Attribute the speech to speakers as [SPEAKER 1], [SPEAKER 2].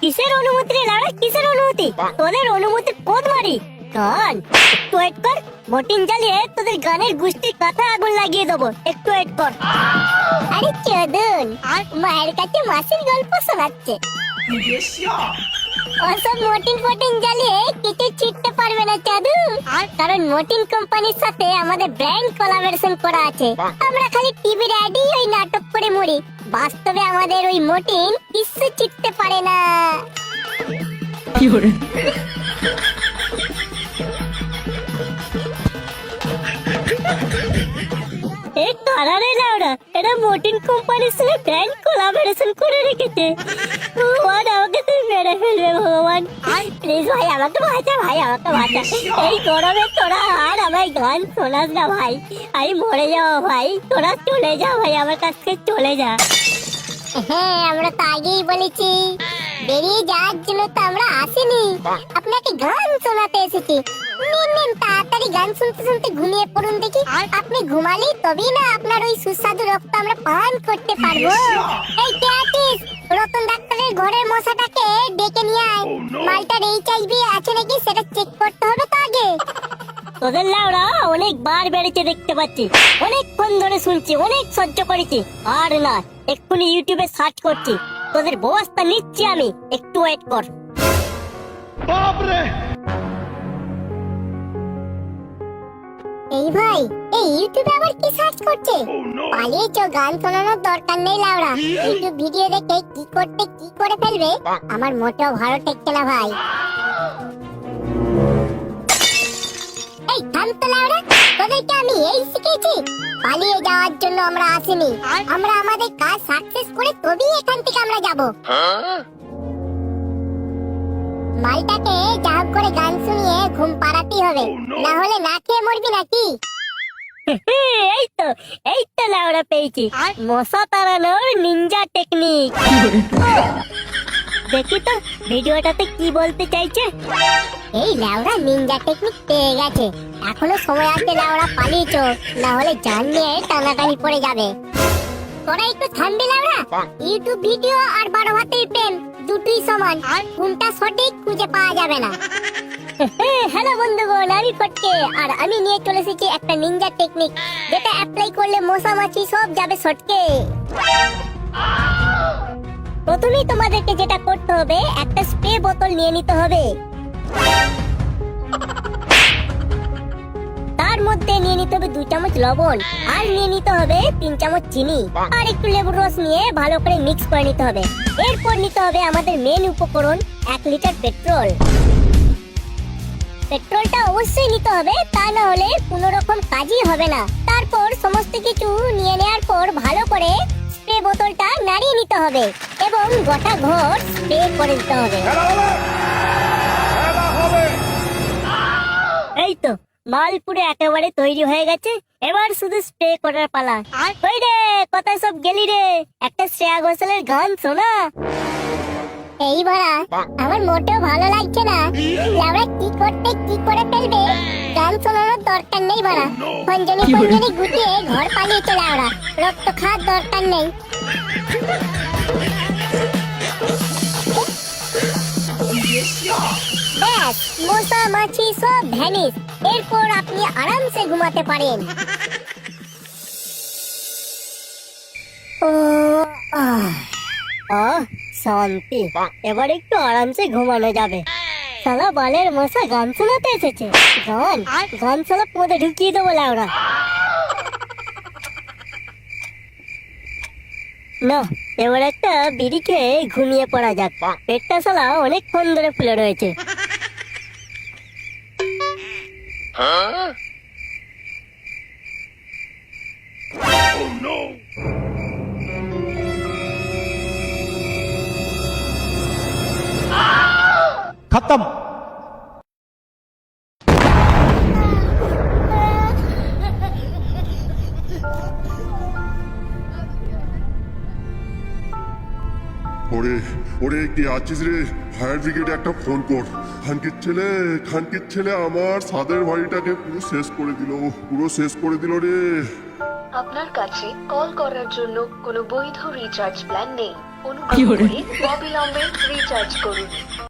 [SPEAKER 1] কিসের অনুমতি রে লাউড়া, কিসের অনুমতি? তোদের অনুমতি কোদ মারি গান। একটু ওয়েট কর, মটিন জ্বালিয়ে তোদের গানের গুষ্টির কথা আগুন লাগিয়ে দেবো, একটু ওয়েট কর। আরে চোদন, মায়ের কাছে মাসির গল্প শোনাচ্ছে। ওসব মটিন ফটিন জ্বালিয়ে কিছু ছিটতে পারবে না চাদু, কারণ মটিন কোম্পানির সাথে আমাদের ব্র্যান্ড কোলাবোরেশন করা আছে। আমরা খালি টিভির অ্যাডই ওই নাটক করে মরি, বাস্তবে আমাদের ওই মটিন কিছু ছিটতে পারে না। কি করে এই কারারে লাউড়া, এটা মটিন কোম্পানির সাথে ব্র্যান্ড কোলাবোরেশন করে রেখেছে। ভগবান আমাকে তুই মেরে ফেলবে ভগবান, প্লিজ ভাই আমাকে বাঁচা, ভাই আমাকে বাঁচা। এই গরমে তোরা আর আমায় গান শোনাস না ভাই, আমি মরে যাবো ভাই, তোরা চলে যা ভাই, আমার কাছ থেকে চলে যা। হ্যাঁ আমরা তো আগেই বলেছি, বেরিয়ে যাওয়ার জন্য তো আমরা আসিনি, আপনাকে গান শোনাতে এসেছি। নিন নিন তাড়াতাড়ি গান শুনতে শুনতে ঘুমিয়ে পড়ুন দেখি। আপনি ঘুমালেই তবেই না আপনার ওই সুস্বাদু রক্ত আমরা পান করতে পারবো। এই কে আছিস? রতন ডাক্তারের ঘরের মশাটাকে ডেকে নিয়ে আয়। মালটার HIV আছে নাকি সেটা চেক করতে হবে তো আগে। তোদের লাউড়া অনেকবার বেড়েছে দেখতে পাচ্ছি, অনেকক্ষণ ধরে শুনছি, অনেক সহ্য করেছি, আর না এক্ষুনি ইউটিউবে সার্চ করছি, তোদের ব্যবস্থা নিচ্ছি আমি, একটু ওয়েট কর। এই ভাই, এই ইউটিউবে আবার কি সার্চ করছে? পালিয়েছো, গান শোনানোর দরকার নেই লাউড়া, ইউটিউব ভিডিও দেখে কি করতে কি করে ফেলবে আমার মোটেও ভালো ঠেকছে না ভাই। এই থাম তো লাউড়া, তোদেরকে আমি এই শিখেছি, পালিয়ে যাওয়ার জন্য আমরা আসিনি, আমরা আমাদের কাজ সাকসেস করে তবেই এখান থেকে আমরা যাব। মালটাকে যা করে গান শুনিয়ে ঘুম পাড়াতেই হবে, না হলে না খেয়ে মরবি নাকি। এই তো লাউড়া পেয়েছি, মশা তাড়ানোর নিনজা টেকনিক। দেখি তো ভিডিওটাতে কি বলতে চাইছে। এই লাউড়া নিনজা টেকনিক পেয়ে গেছে, এখনো সময় আছে লাউড়া, পালিয়েছো, না হলে জান নিয়ে টানাটানি পড়ে যাবে। তোরা একটু থামবি লাউড়া, ইউটিউব ভিডিও আর 12 হাতের প্রেম দুটোই সমান, আর কোনটা সঠিক খুঁজে পাওয়া যাবে না। হ্যালো বন্ধুগণ, আমি ফটকে, আর আমি নিয়ে চলে এসেছি একটা নিনজা টেকনিক, যেটা অ্যাপ্লাই করলে মশা মাছি সব যাবে সটকে। প্রথমেই তোমাদেরকে যেটা করতে হবে, একটা স্প্রে বোতল নিয়ে নিতে হবে, তার মধ্যে নিয়ে নিতে হবে 2 চামচ লবণ, আর নিয়ে নিতে হবে 3 চামচ চিনি, আর একটু লেবুর রস নিয়ে ভালো করে মিক্স করে নিতে হবে। এরপর নিতে হবে আমাদের মেন উপকরণ 1 লিটার পেট্রোল। পেট্রোলটা অবশ্যই নিতে হবে, তা না হলে কোনো রকম কাজই হবে না। তারপর সমস্ত কিছু নিয়ে নেওয়ার পর ভালো করে স্প্রে বোতলটা নাড়িয়ে নিতে হবে এবং গোটা ঘর স্প্রে করে দিতে হবে। এই তো মাল পুরো একেবারে তৈরি হয়ে গেছে, এবার শুধু স্প্রে করার পালা। ওই রে, কোথায় সব গেলি রে? একটা শ্রেয়া ঘোষালের গান শোনা। এই বাড়া, আমার মোটেও ভালো লাগছে না, লাউড়া কি করতে কি করে ফেলবে, গান শোনানোর দরকার নেই বাড়া, খঞ্জনি খঞ্জনি গুটিয়ে ঘর পালিয়েছে লাউড়া, রক্ত খাওয়ার দরকার নেই। ব্যাস, মশা মাছি সব ভ্যানিশ, এরপর আপনি আরামসে ঘুমাতে পারেন। শান্তি, এবার একটু আরামসে ঘুমানো যাবে। শালা বালের মশা গান শোনাতে এসেছে, গান শালা পদে ঢুকিয়ে দেবো লাউড়া। না, এবার একটা বিড়ি খেয়ে ঘুমিয়ে পড়া যাক, পেটটা শালা অনেকক্ষণ ধরে ফুলে রয়েছে।
[SPEAKER 2] खत्म।
[SPEAKER 3] ওরে ওরে, কে আছিস রে? ফায়ার ব্রিগেডে একটা ফোন কর। খানকির ছেলে আমার সাদের বাড়িটাকে পুরো শেষ করে দিল রে।
[SPEAKER 4] আপনার কাছে কল করার জন্য কোনো বৈধ রিচার্জ প্ল্যান নেই।
[SPEAKER 2] অনুগ্রহ করে অবিলম্বে রিচার্জ করুন।